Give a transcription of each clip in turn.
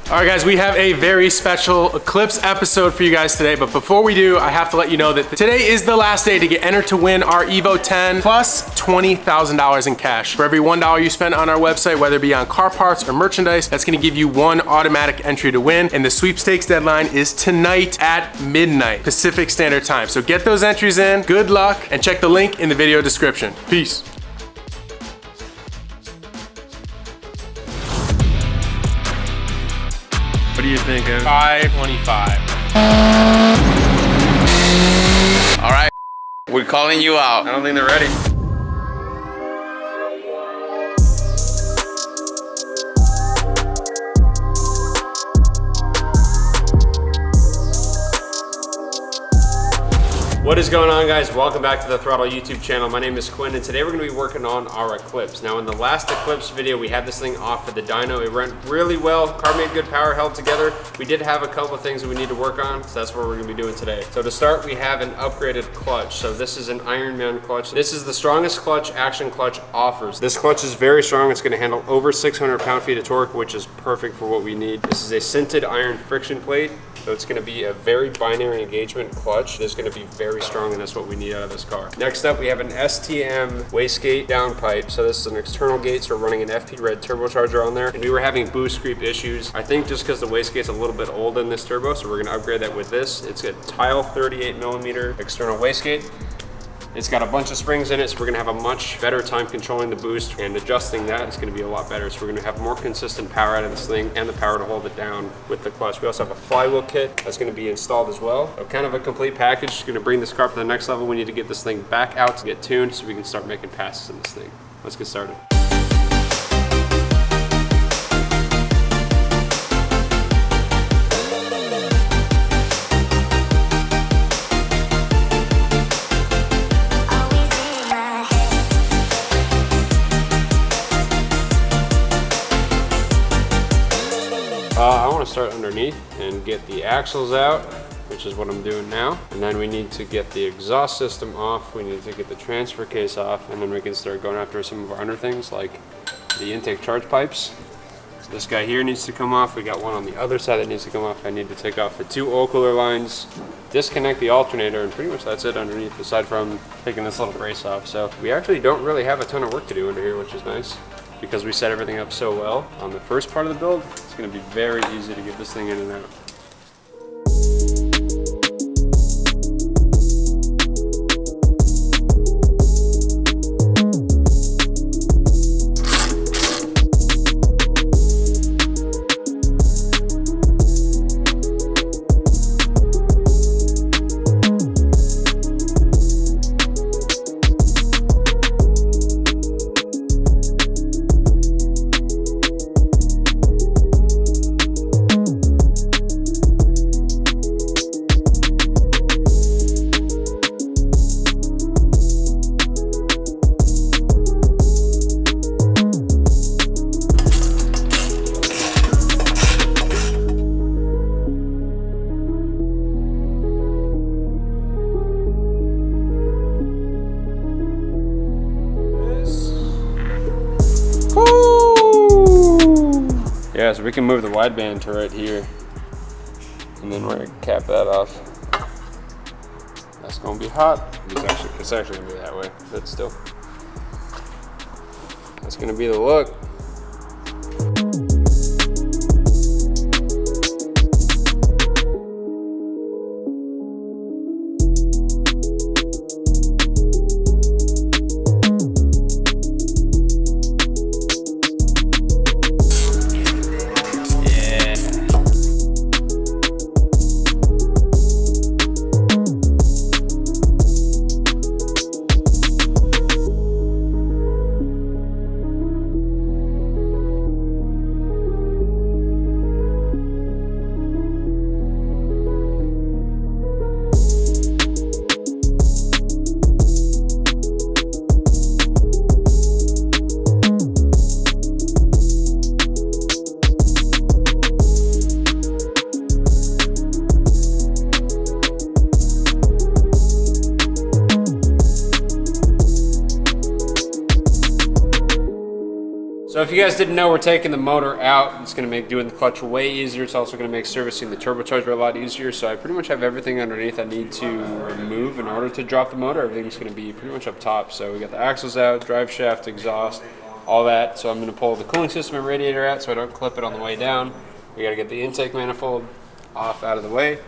All right, guys, we have a very special Eclipse episode for you guys today, but before we do, I have to let you know that today is the last day to get entered to win our Evo 10 plus $20,000 in cash. For every $1 you spend on our website, whether it be on car parts or merchandise, that's gonna give you one automatic entry to win, and the sweepstakes deadline is tonight at midnight, Pacific Standard Time. So get those entries in, good luck, and check the link in the video description. Peace. What do you think of 525? All right, we're calling you out. I don't think they're ready. What is going on, guys? Welcome back to the Throttle YouTube channel. My name is Quinn, and today we're going to be working on our Eclipse. Now, in the last Eclipse video, we had this thing off for the dyno. It went really well. Car made good power, held together. We did have a couple of things that we need to work on, so that's what we're going to be doing today. So to start, we have an upgraded clutch. So this is an Ironman clutch. This is the strongest clutch Action Clutch offers. This clutch is very strong. It's going to handle over 600 pound-feet of torque, which is perfect for what we need. This is a sintered iron friction plate. So it's going to be a very binary engagement clutch. It's going to be very strong, and that's what we need out of this car. Next up, we have an STM wastegate downpipe. So this is an external gate, so we're running an FP Red turbocharger on there. And we were having boost creep issues. I think just because the wastegate's a little bit old in this turbo, so we're going to upgrade that with this. It's a tile 38mm external wastegate. It's got a bunch of springs in it, so we're gonna have a much better time controlling the boost, and adjusting that is gonna be a lot better. So we're gonna have more consistent power out of this thing and the power to hold it down with the clutch. We also have a flywheel kit that's gonna be installed as well. So kind of a complete package. It's gonna bring this car to the next level. We need to get this thing back out to get tuned so we can start making passes in this thing. Let's get started. I want to start underneath and get the axles out, which is what I'm doing now. And then we need to get the exhaust system off. We need to get the transfer case off, and then we can start going after some of our under things like the intake charge pipes. So this guy here needs to come off. We got one on the other side that needs to come off. I need to take off the two oil cooler lines, disconnect the alternator, and pretty much that's it underneath, aside from taking this little brace off. So we actually don't really have a ton of work to do under here, which is nice, because we set everything up so well on the first part of the build. It's gonna be very easy to get this thing in and out. Yeah, so we can move the wideband to right here, and then we're gonna cap that off. That's gonna be hot. It's actually gonna be that way, but still. That's gonna be the look. So if you guys didn't know, we're taking the motor out. It's gonna make doing the clutch way easier. It's also gonna make servicing the turbocharger a lot easier. So I pretty much have everything underneath I need to remove in order to drop the motor. Everything's gonna be pretty much up top. So we got the axles out, drive shaft, exhaust, all that. So I'm gonna pull the cooling system and radiator out so I don't clip it on the way down. We gotta get the intake manifold off out of the way,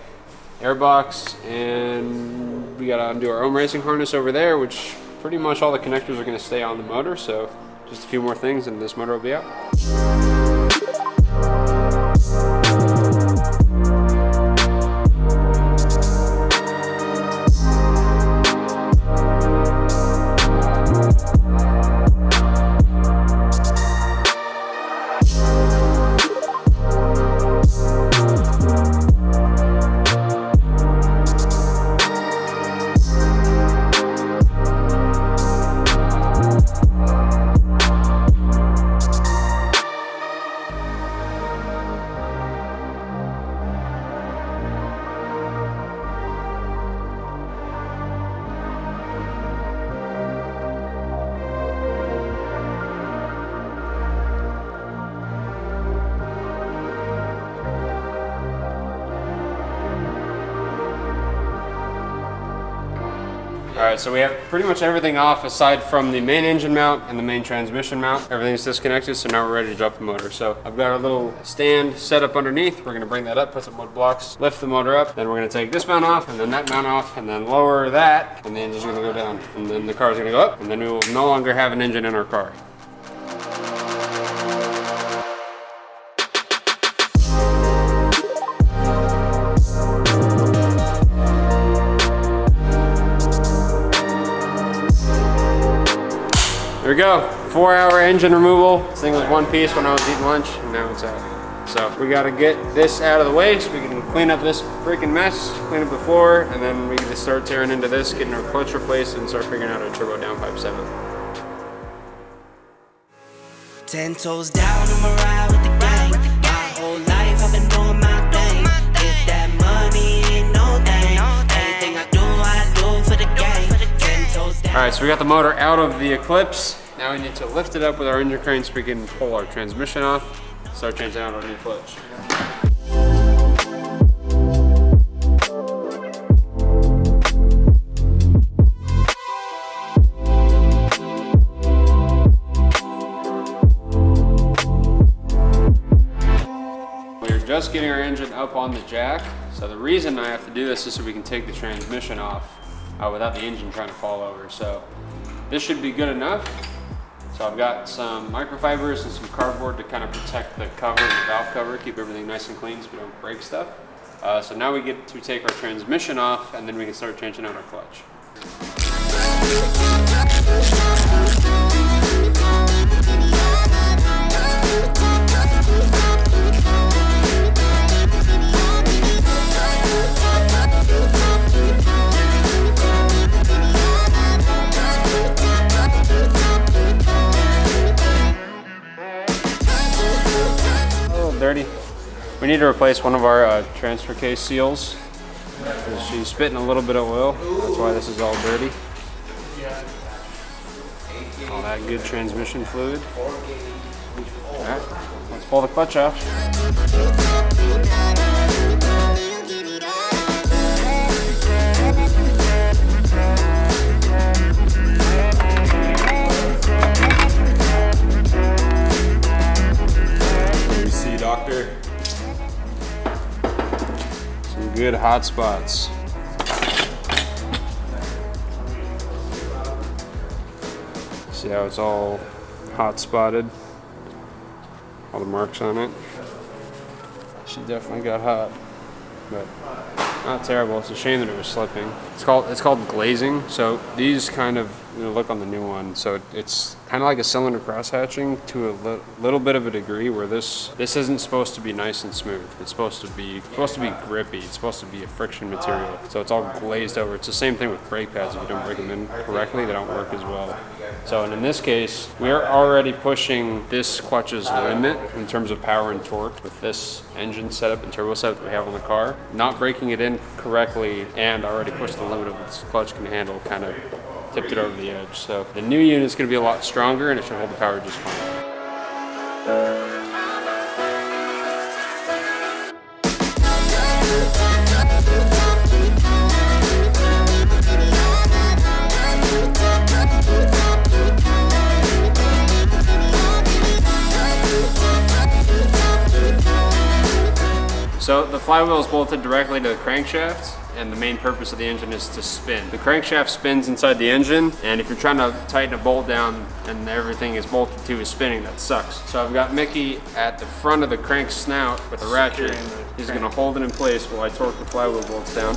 airbox, and we gotta undo our own racing harness over there, which pretty much all the connectors are gonna stay on the motor. So just a few more things and this motor will be out. Alright, so we have pretty much everything off aside from the main engine mount and the main transmission mount. Everything's disconnected, so now we're ready to drop the motor. So I've got a little stand set up underneath. We're going to bring that up, put some wood blocks, lift the motor up. Then we're going to take this mount off, and then that mount off, and then lower that, and the engine's going to go down. And then the car's going to go up, and then we will no longer have an engine in our car. There we go, 4-hour engine removal. This thing was one piece when I was eating lunch, and now it's out. So we gotta get this out of the way so we can clean up this freaking mess, clean up the floor, and then we can just start tearing into this, getting our clutch replaced, and start figuring out our turbo downpipe 7. 10 toes down, I'm a ride with the gang. My whole life I've been doing my thing. Get that money, ain't no thing. Anything I do for the gang. 10 toes down. Alright, so we got the motor out of the Eclipse. Now we need to lift it up with our engine crane so we can pull our transmission off, start changing out our new clutch. We're just getting our engine up on the jack. So the reason I have to do this is so we can take the transmission off without the engine trying to fall over. So this should be good enough. So I've got some microfibers and some cardboard to kind of protect the cover, the valve cover, keep everything nice and clean so we don't break stuff. So now we get to take our transmission off, and then we can start changing out our clutch. Dirty. We need to replace one of our transfer case seals. She's spitting a little bit of oil. That's why this is all dirty. All that good transmission fluid. Alright, let's pull the clutch off. Doctor. Some good hot spots. See how it's all hot spotted? All the marks on it. She definitely got hot, but not terrible. It's a shame that it was slipping. It's called glazing. So these kind of look on the new one. So it's kind of like a cylinder cross hatching to a little bit of a degree, where this isn't supposed to be nice and smooth. It's supposed to be grippy. It's supposed to be a friction material. So it's all glazed over. It's the same thing with brake pads. If you don't break them in correctly, they don't work as well. So, and in this case, we're already pushing this clutch's limit in terms of power and torque with this engine setup and turbo setup that we have on the car. Not breaking it in correctly and already pushed the limit of what this clutch can handle, kind of tipped it over the edge. So the new unit's going to be a lot stronger, and it should hold the power just fine. So the flywheel is bolted directly to the crankshaft, and the main purpose of the engine is to spin. The crankshaft spins inside the engine, and if you're trying to tighten a bolt down and everything is bolted to is spinning, that sucks. So I've got Mickey at the front of the crank snout with a ratchet. He's gonna hold it in place while I torque the flywheel bolts down.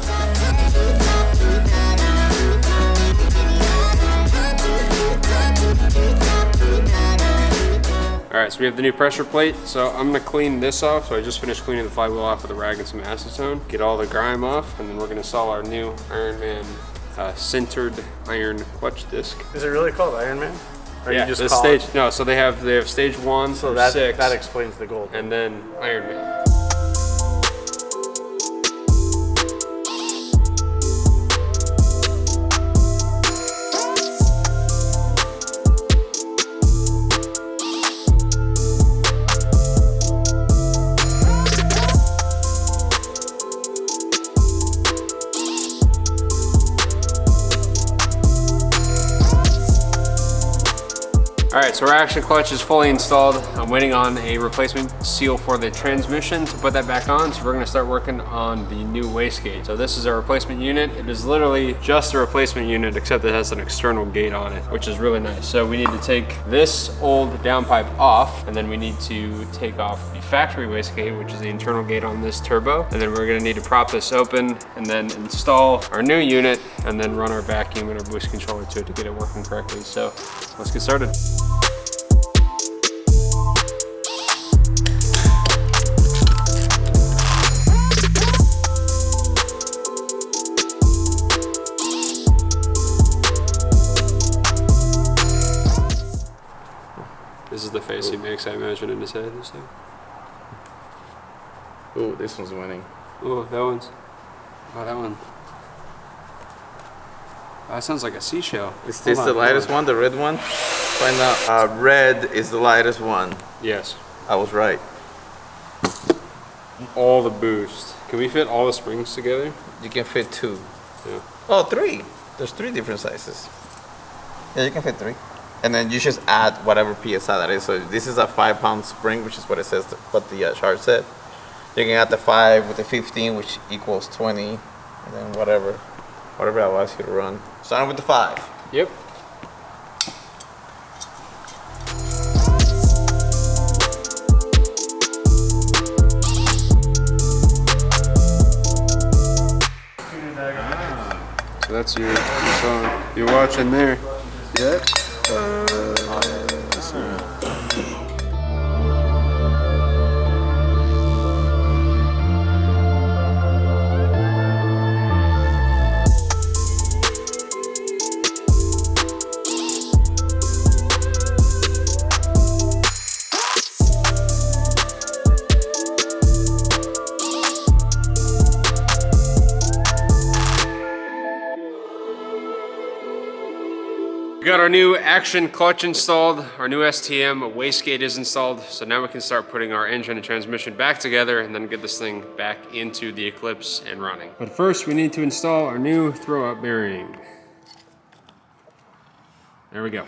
All right, so we have the new pressure plate. So I'm gonna clean this off. So I just finished cleaning the flywheel off with a rag and some acetone. Get all the grime off, and then we're gonna install our new Ironman sintered iron clutch disc. Is it really called Ironman? Or Yeah, you just the call stage. it? No, so they have stage 1 So through that 6, that explains the gold. and then Ironman. All right, so our action clutch is fully installed. I'm waiting on a replacement seal for the transmission to put that back on. So we're gonna start working on the new wastegate. So this is our replacement unit. It is literally just a replacement unit, except it has an external gate on it, which is really nice. So we need to take this old downpipe off, and then we need to take off the factory wastegate, which is the internal gate on this turbo. And then we're gonna need to prop this open and then install our new unit, and then run our vacuum and our boost controller to it to get it working correctly. So let's get started. This is the face he makes, I imagine, in his head and stuff. Ooh, this one's winning. Oh, that one's. Oh, that one. Oh, that sounds like a seashell. Is this the lightest one, the red one? Find out. Red is the lightest one. Yes. I was right. All the boost. Can we fit all the springs together? You can fit 2. Yeah. Oh, 3. There's 3 different sizes. Yeah, you can fit 3. And then you just add whatever PSI that is. So this is a 5-pound spring, which is what it says, what the chart said. You can add the 5 with the 15, which equals 20. And then whatever allows you to run. Starting with the 5. Yep. So that's your song. You're watching there. Yep. We got our new action clutch installed, our new STM wastegate is installed, so now we can start putting our engine and transmission back together and then get this thing back into the Eclipse and running. But first we need to install our new throw-up bearing. There we go.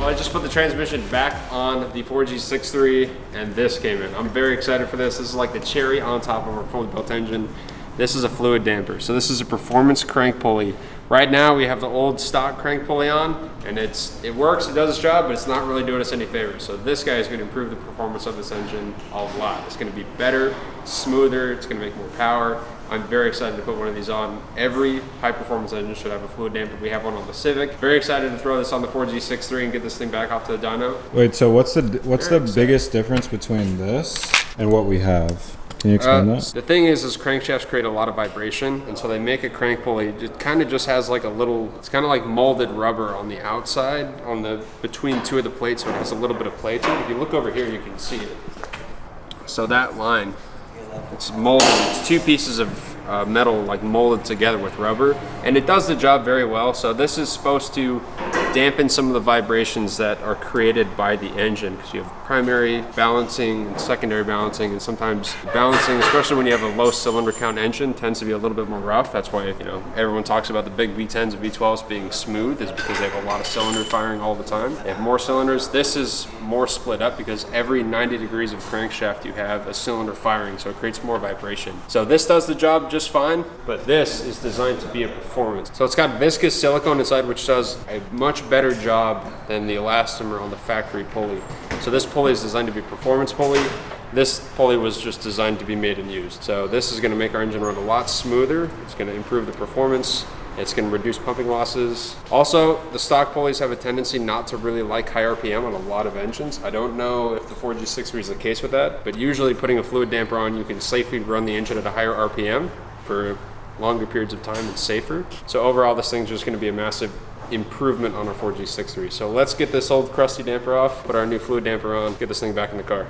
I just put the transmission back on the 4G63 and this came in. I'm very excited for this. This is like the cherry on top of our fully built engine. This is a fluid damper. So this is a performance crank pulley Right now we have the old stock crank pulley on, and it works, it does its job, but it's not really doing us any favors. So this guy is going to improve the performance of this engine a lot. It's going to be better, smoother, it's going to make more power. I'm very excited to put one of these on. Every high performance engine should have a fluid damper. We have one on the Civic. Very excited to throw this on the Ford G63 and get this thing back off to the dyno. Wait, so what's the biggest difference between this and what we have? Can you explain that? The thing is crankshafts create a lot of vibration, and so they make a crank pulley. It kind of just has like a little, it's kind of like molded rubber on the outside, between two of the plates, so it has a little bit of play to it. If you look over here, you can see it. So that line, it's molded. It's two pieces of metal like molded together with rubber, and it does the job very well. So this is supposed to dampen some of the vibrations that are created by the engine, because you have primary balancing and secondary balancing, and sometimes balancing, especially when you have a low cylinder count engine, tends to be a little bit more rough. That's why, you know, everyone talks about the big V10s and V12s being smooth, is because they have a lot of cylinder firing all the time. They have more cylinders. This is more split up because every 90 degrees of crankshaft you have a cylinder firing, so it creates more vibration. So this does the job just fine, but this is designed to be a performance. So it's got viscous silicone inside, which does a much better job than the elastomer on the factory pulley. So this pulley is designed to be a performance pulley. This pulley was just designed to be made and used. So this is going to make our engine run a lot smoother. It's going to improve the performance. It's going to reduce pumping losses. Also, the stock pulleys have a tendency not to really like high RPM on a lot of engines. I don't know if the Ford G63 is the case with that, but usually putting a fluid damper on, you can safely run the engine at a higher RPM for longer periods of time and safer. So overall, this thing's just going to be a massive improvement on our Ford G63. So let's get this old crusty damper off, put our new fluid damper on, get this thing back in the car.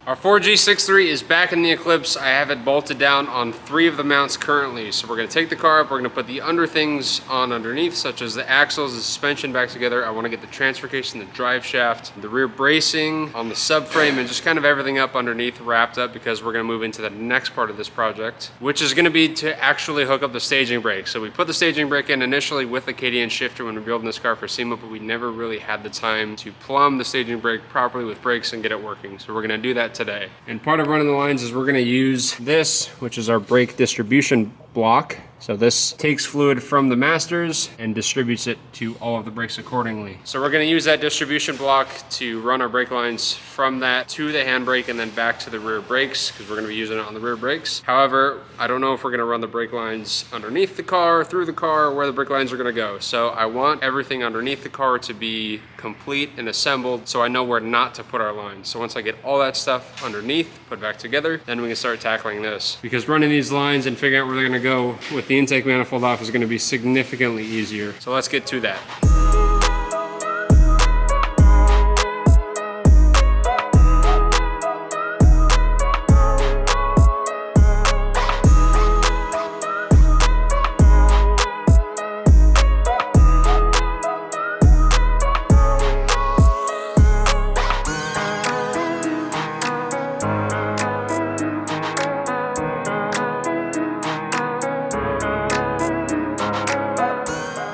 Our Ford G63 is back in the Eclipse. I have it bolted down on 3 of the mounts currently. So we're gonna take the car up, we're gonna put the under things on underneath, such as the axles, the suspension back together. I wanna get the transfer case and the drive shaft, the rear bracing on the subframe, and just kind of everything up underneath wrapped up, because we're gonna move into the next part of this project, which is gonna be to actually hook up the staging brake. So we put the staging brake in initially with the KDN shifter when we were building this car for SEMA, but we never really had the time to plumb the staging brake properly with brakes and get it working. So we're gonna do that today. And part of running the lines is we're gonna use this, which is our brake distribution block. So this takes fluid from the masters and distributes it to all of the brakes accordingly. So we're gonna use that distribution block to run our brake lines from that to the handbrake and then back to the rear brakes, because we're gonna be using it on the rear brakes. However, I don't know if we're gonna run the brake lines underneath the car, through the car, where the brake lines are gonna go. So I want everything underneath the car to be complete and assembled, so I know where not to put our lines. So once I get all that stuff underneath, put back together, then we can start tackling this. Because running these lines and figuring out where they're gonna go with the intake manifold off is gonna be significantly easier. So let's get to that.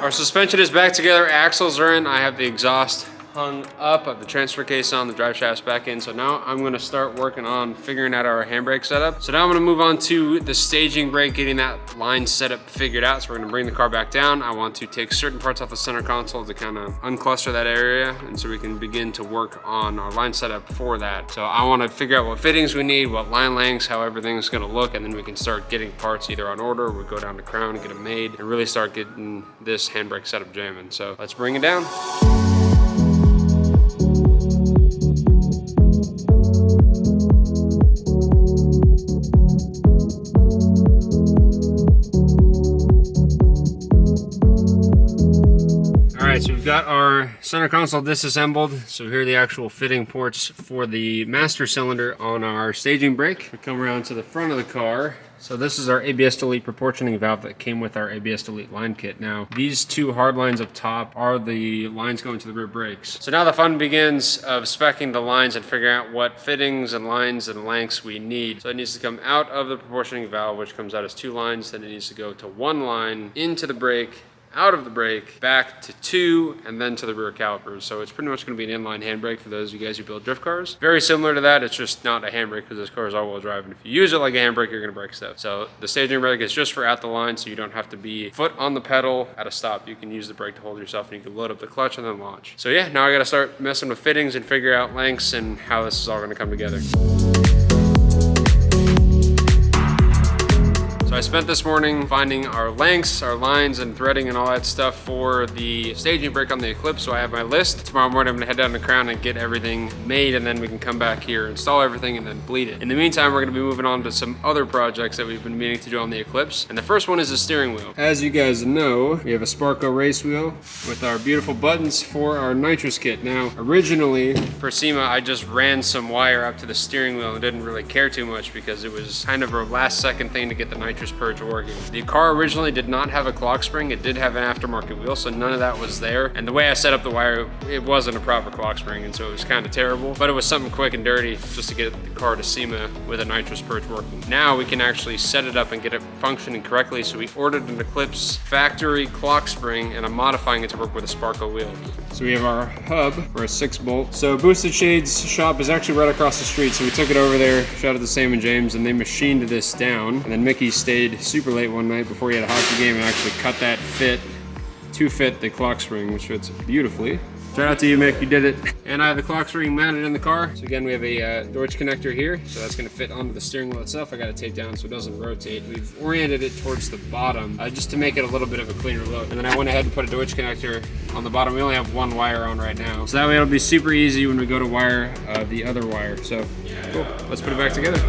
Our suspension is back together, axles are in, I have the exhaust hung up, I have the transfer case on, the drive shaft's back in. So now I'm gonna start working on figuring out our handbrake setup. So now I'm gonna move on to the staging brake, getting that line setup figured out. So we're gonna bring the car back down. I want to take certain parts off the center console to kind of uncluster that area, and so we can begin to work on our line setup for that. So I wanna figure out what fittings we need, what line lengths, how everything's gonna look, and then we can start getting parts either on order, or we go down to Crown and get them made, and really start getting this handbrake setup jamming. So let's bring it down. So we've got our center console disassembled. So here are the actual fitting ports for the master cylinder on our staging brake. We come around to the front of the car. So this is our ABS delete proportioning valve that came with our ABS delete line kit. Now, these two hard lines up top are the lines going to the rear brakes. So now the fun begins of speccing the lines and figuring out what fittings and lines and lengths we need. So it needs to come out of the proportioning valve, which comes out as 2 lines. Then it needs to go to 1 line, into the brake, out of the brake, back to 2, and then to the rear calipers. So it's pretty much going to be an inline handbrake for those of you guys who build drift cars. Very similar to that, it's just not a handbrake because this car is all-wheel drive, and if you use it like a handbrake, you're going to break stuff. So the staging brake is just for at the line, so you don't have to be foot on the pedal at a stop. You can use the brake to hold yourself, and you can load up the clutch and then launch. So yeah, now I got to start messing with fittings and figure out lengths and how this is all going to come together. I spent this morning finding our lengths, our lines, and threading and all that stuff for the staging brake on the Eclipse, so I have my list. Tomorrow morning I'm gonna head down to Crown and get everything made, and then we can come back here, install everything, and then bleed it. In the meantime, we're gonna be moving on to some other projects that we've been meaning to do on the Eclipse, and the first one is the steering wheel. As you guys know, we have a Sparco race wheel with our beautiful buttons for our nitrous kit. Now, originally, for SEMA, I just ran some wire up to the steering wheel and didn't really care too much because it was kind of a last second thing to get the nitrous purge working. The car originally did not have a clock spring. It did have an aftermarket wheel, so none of that was there. And the way I set up the wire, it wasn't a proper clock spring, and so it was kind of terrible. But it was something quick and dirty just to get the car to SEMA with a nitrous purge working. Now we can actually set it up and get it functioning correctly. So we ordered an Eclipse factory clock spring, and I'm modifying it to work with a Sparco wheel. So we have our hub for a 6-bolt. So Boosted Shades shop is actually right across the street, so we took it over there, shout out to Sam and James, and they machined this down. And then Mickey stayed super late one night before he had a hockey game and actually cut that fit to fit the clock spring, which fits beautifully. Shout out to you, Mick, you did it. And I have the clock spring mounted in the car. So again, we have a Deutsch connector here, so that's gonna fit onto the steering wheel itself. I got it taped down so it doesn't rotate. We've oriented it towards the bottom just to make it a little bit of a cleaner look. And then I went ahead and put a Deutsch connector on the bottom. We only have 1 wire on right now. So that way it'll be super easy when we go to wire the other wire. So cool, let's put it back together.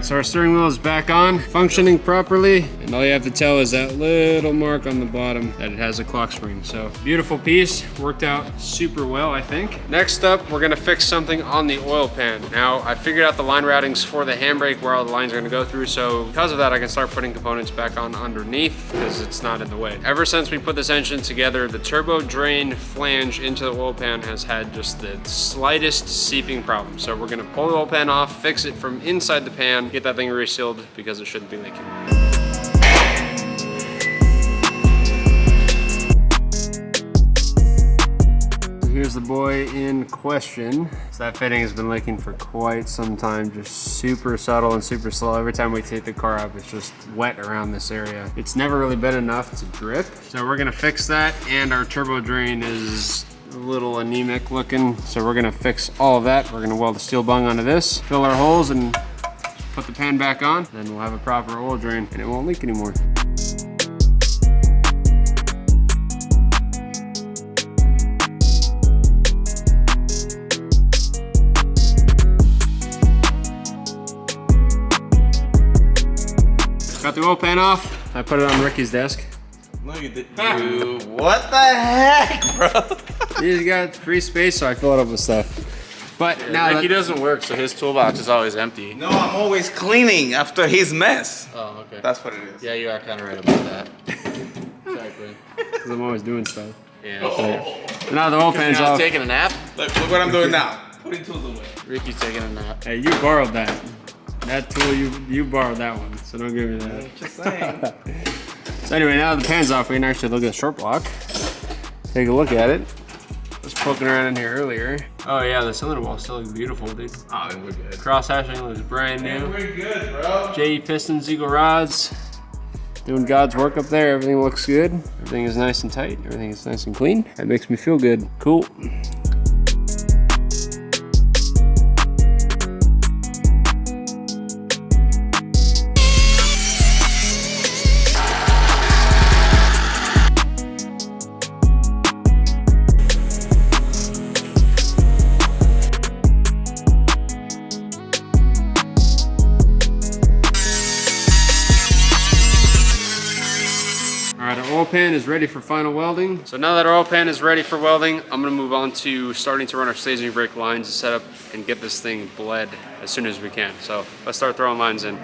So our steering wheel is back on, functioning properly, and all you have to tell is that little mark on the bottom that it has a clock spring. So beautiful piece, worked out super well, I think. Next up, we're gonna fix something on the oil pan. Now, I figured out the line routings for the handbrake where all the lines are gonna go through, so because of that, I can start putting components back on underneath because it's not in the way. Ever since we put this engine together, the turbo drain flange into the oil pan has had just the slightest seeping problem. So we're gonna pull the oil pan off, fix it from inside the pan, get that thing resealed because it shouldn't be leaking. So here's the boy in question. So that fitting has been leaking for quite some time, just super subtle and super slow. Every time we take the car up, it's just wet around this area. It's never really been enough to drip. So we're gonna fix that, and our turbo drain is a little anemic looking. So we're gonna fix all of that. We're gonna weld the steel bung onto this, fill our holes, and put the pan back on, then we'll have a proper oil drain and it won't leak anymore. Got the oil pan off. I put it on Ricky's desk. No, you did. Dude, what the heck, bro? He's got free space, so I fill it up with stuff. But now Ricky doesn't work, so his toolbox is always empty. No, I'm always cleaning after his mess. Oh, okay. That's what it is. Yeah, you are kind of right about that. Sorry, Quinn. Because I'm always doing stuff. Yeah. So now the oil pan's You're not off. taking a nap? Look what I'm doing now. Putting tools away. Ricky's taking a nap. Hey, you borrowed that. That tool, you borrowed that one, so don't give me that. Just saying. So anyway, now the pan's off, we can actually look at the short block. Take a look at it. I was poking around in here earlier. Oh yeah, the cylinder wall still looks beautiful, dude. Oh, then we're good. Cross hatching looks brand new. We're good, bro. JE pistons, Eagle rods. Doing God's work up there. Everything looks good. Everything is nice and tight. Everything is nice and clean. That makes me feel good. Cool. pan is ready for final welding. So now that our oil pan is ready for welding, I'm gonna move on to starting to run our staging brake lines to set up and get this thing bled as soon as we can. So let's start throwing lines in.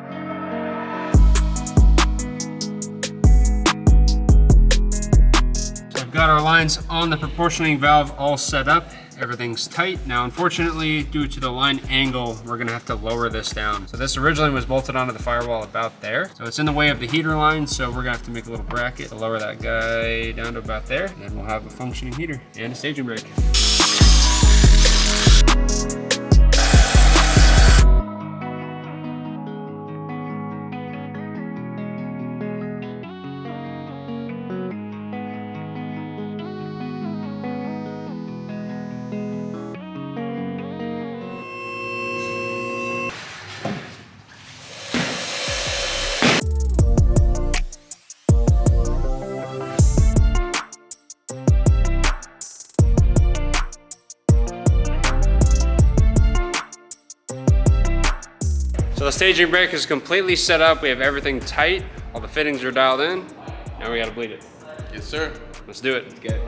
So I've got our lines on the proportioning valve all set up. Everything's tight. Now, unfortunately, due to the line angle, we're gonna have to lower this down. So this originally was bolted onto the firewall about there. So it's in the way of the heater line, so we're gonna have to make a little bracket to lower that guy down to about there. And then we'll have a functioning heater and a staging brake. So the staging brake is completely set up. We have everything tight. All the fittings are dialed in. Now we gotta bleed it. Yes, sir. Let's do it. Okay.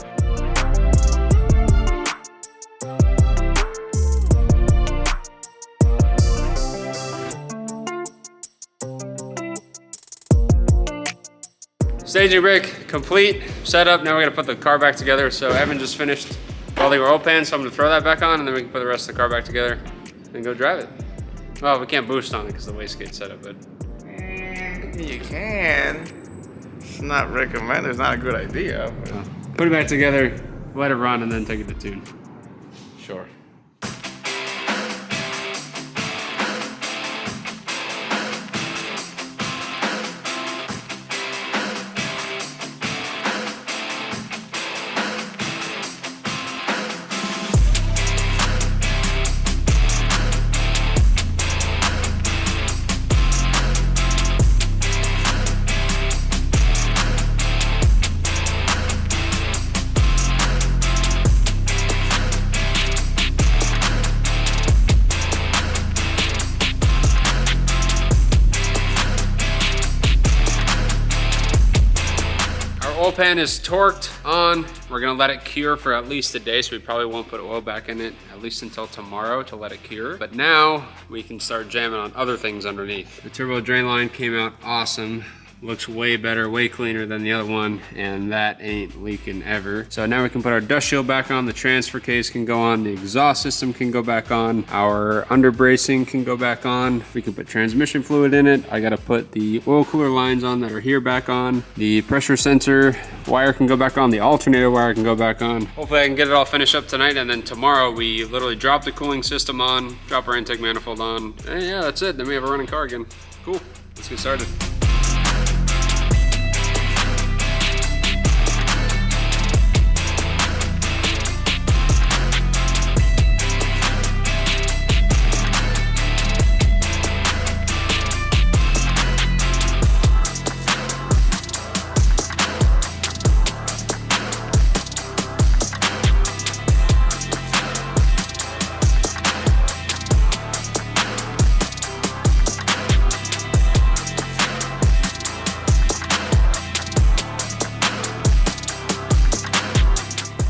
Staging brake complete, set up. Now we're gonna put the car back together. So Evan just finished welding our oil pan, so I'm gonna throw that back on and then we can put the rest of the car back together and go drive it. Well, we can't boost on it because the wastegate setup, but. You can. It's not recommended. It's not a good idea. Put it back together, let it run, and then take it to tune. Sure. Oil pan is torqued on. We're gonna let it cure for at least a day, so we probably won't put oil back in it at least until tomorrow to let it cure. But now we can start jamming on other things underneath. The turbo drain line came out awesome. Looks way better, way cleaner than the other one, and that ain't leaking ever. So now we can put our dust shield back on, the transfer case can go on, the exhaust system can go back on, our under bracing can go back on, we can put transmission fluid in it. I gotta put the oil cooler lines on that are here back on, the pressure sensor wire can go back on, the alternator wire can go back on. Hopefully I can get it all finished up tonight, and then tomorrow we literally drop the cooling system on, drop our intake manifold on, and yeah, that's it. Then we have a running car again. Cool, let's get started.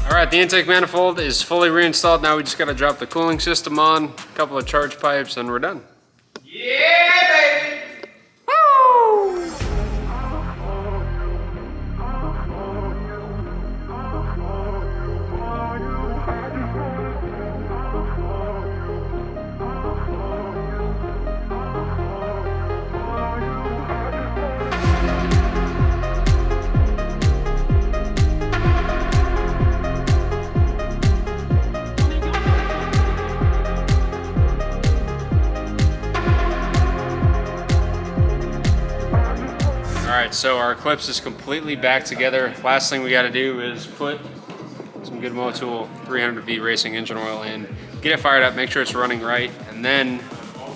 All right, the intake manifold is fully reinstalled. Now we just gotta drop the cooling system on, a couple of charge pipes, and we're done. Yeah, baby! Woo! All right, so our Eclipse is completely back together. Last thing we gotta do is put some good Motul 300V racing engine oil in, get it fired up, make sure it's running right, and then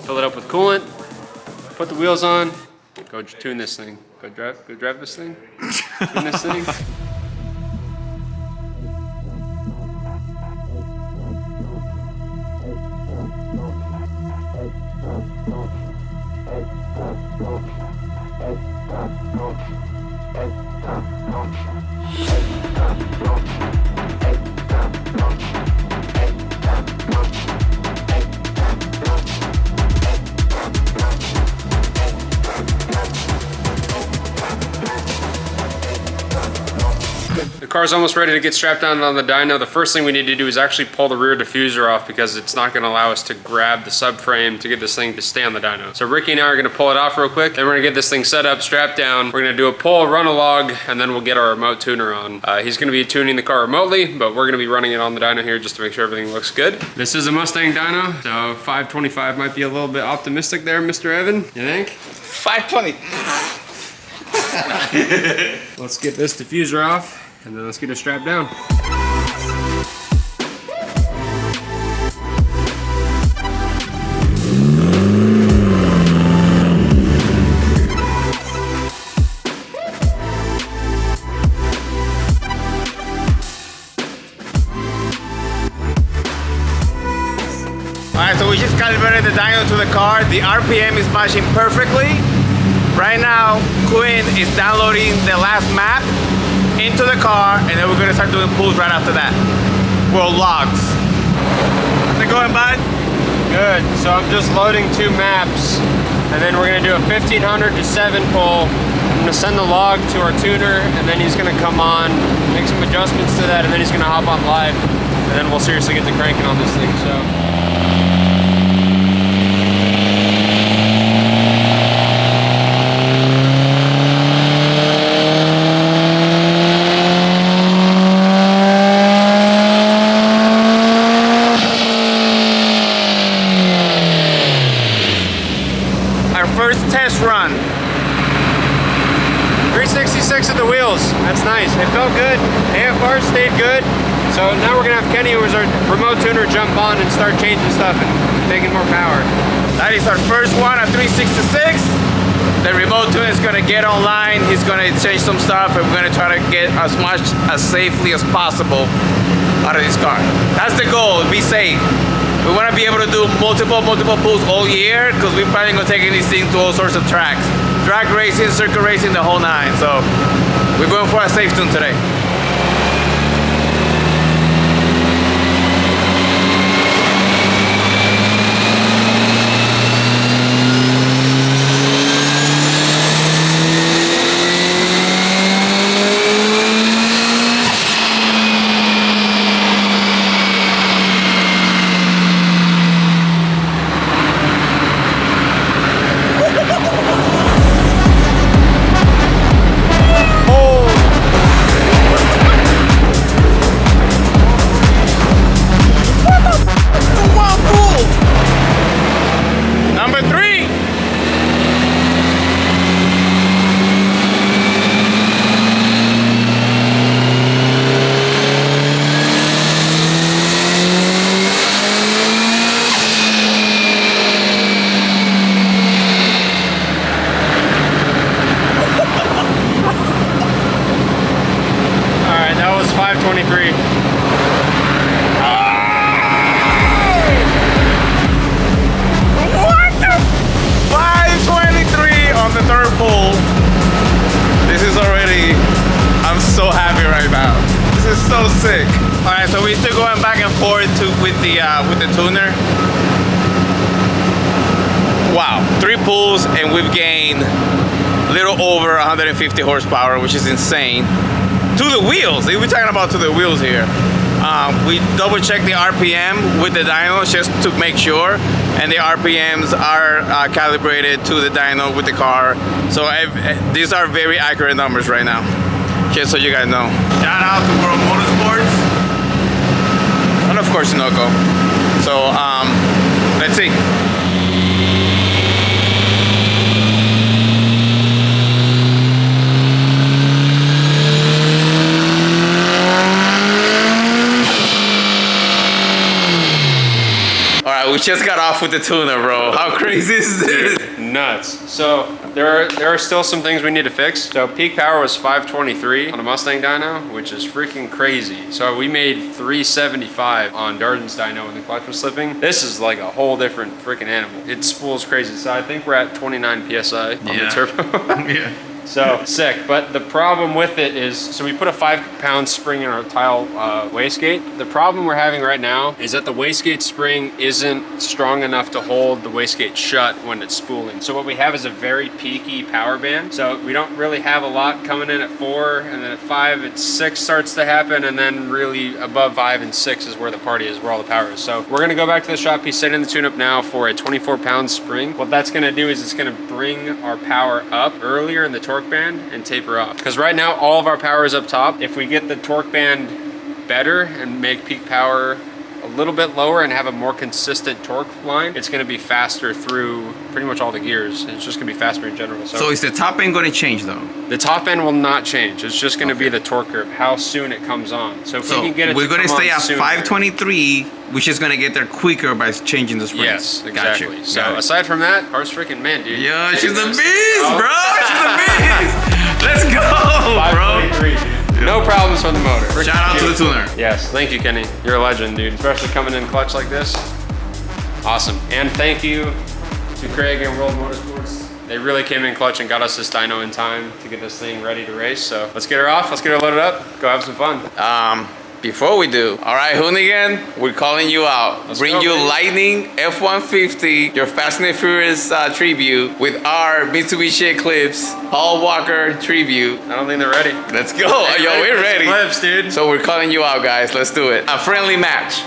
fill it up with coolant, put the wheels on, go tune this thing. Go drive this thing, tune this thing. Car's almost ready to get strapped down on the dyno. The first thing we need to do is actually pull the rear diffuser off because it's not gonna allow us to grab the subframe to get this thing to stay on the dyno. So Ricky and I are gonna pull it off real quick. Then we're gonna get this thing set up, strapped down. We're gonna do a pull, run a log, and then we'll get our remote tuner on. He's gonna be tuning the car remotely, but we're gonna be running it on the dyno here just to make sure everything looks good. This is a Mustang dyno, so 525 might be a little bit optimistic there, Mr. Evan, you think? 520. Let's get this diffuser off, and then let's get it strapped down. Alright, so we just calibrated the dyno to the car. The RPM is matching perfectly. Right now, Quinn is downloading the last map into the car, and then we're gonna start doing pulls right after that. Well, logs. How's it going, bud? Good, so I'm just loading 2 maps, and then we're gonna do a 1500 to 7 pull. I'm gonna send the log to our tuner, and then he's gonna come on, make some adjustments to that, and then he's gonna hop on live, and then we'll seriously get to cranking on this thing, so. Test run. 366 at the wheels. That's nice. It felt good. AFR stayed good. So now we're gonna have Kenny, who's our remote tuner, jump on and start changing stuff and taking more power. That is our first one at 366. The remote tuner is gonna get online. He's gonna change some stuff, and we're gonna try to get as much as safely as possible out of this car. That's the goal. Be safe. We want to be able to do multiple pulls all year because we're planning on taking these things to all sorts of tracks. Drag racing, circuit racing, the whole 9. So we're going for a safe tune today. sick. All right, so we're still going back and forth with the tuner. Wow, 3 pulls and we've gained a little over 150 horsepower, which is insane. To the wheels, we're talking about to the wheels here. We double checked the RPM with the dyno just to make sure, and the RPMs are calibrated to the dyno with the car. So these are very accurate numbers right now, just so you guys know. Shout out to World Motorsports, and of course Sunoco. So let's see. We just got off with the tuner, bro. How crazy is this? Dude, nuts. So there are still some things we need to fix. So peak power was 523 on a Mustang dyno, which is freaking crazy. So we made 375 on Darden's dyno when the clutch was slipping. This is like a whole different freaking animal. It spools crazy. So I think we're at 29 PSI on the turbo. Yeah. So sick. But the problem with it is, so we put a 5-pound spring in our tile wastegate. The problem we're having right now is that the wastegate spring isn't strong enough to hold the wastegate shut when it's spooling. So what we have is a very peaky power band. So we don't really have a lot coming in at 4, and then at 5, it's 6 starts to happen, and then really above 5 and 6 is where the party is, where all the power is. So we're gonna go back to the shop. He's setting the tune-up now for a 24-pound spring. What that's gonna do is it's gonna bring our power up earlier in the torque band and taper off. Because right now all of our power is up top. If we get the torque band better and make peak power a little bit lower and have a more consistent torque line, it's gonna be faster through pretty much all the gears. It's just gonna be faster in general. So is the top end going to change though? The top end will not change. It's just gonna be the torque curve, how soon it comes on. So if we can get it we're going to stay at sooner, 523, which is going to get there quicker by changing the springs. yes, exactly. Got you. So Got it. aside from that, car's freaking man, dude. Yeah, she's a beast, bro. She's a beast. Let's go, bro. 523, dude. No problems from the motor. Freaking Shout out to the beautiful. tuner. Yes, thank you, Kenny. You're a legend, dude. Especially coming in clutch like this. Awesome. And thank you to Craig and World Motorsports. They really came in clutch and got us this dyno in time to get this thing ready to race. So let's get her off. Let's get her loaded up. Go have some fun. Before we do, all right, Hoonigan, we're calling you out. Let's Bring go, you baby. Lightning F150, your Fast and the Furious tribute with our Mitsubishi Eclipse Hall Walker tribute. I don't think they're ready. Let's go. Yo, we're ready. Clips, dude. So we're calling you out, guys. Let's do it. A friendly match.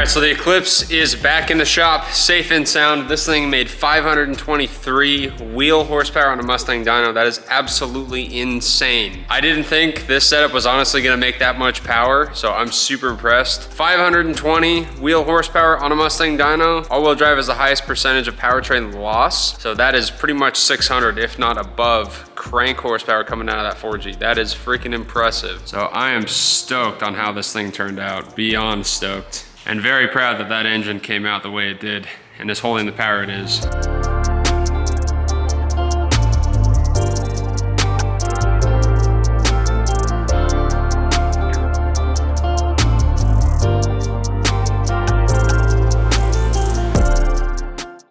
So the Eclipse is back in the shop, safe and sound. This thing made 523 wheel horsepower on a Mustang dyno. That is absolutely insane. I didn't think this setup was honestly gonna make that much power, so I'm super impressed. 520 wheel horsepower on a Mustang dyno. All-wheel drive is the highest percentage of powertrain loss, so that is pretty much 600, if not above, crank horsepower coming out of that 4G. That is freaking impressive. So I am stoked on how this thing turned out, beyond stoked. And very proud that that engine came out the way it did and is holding the power it is.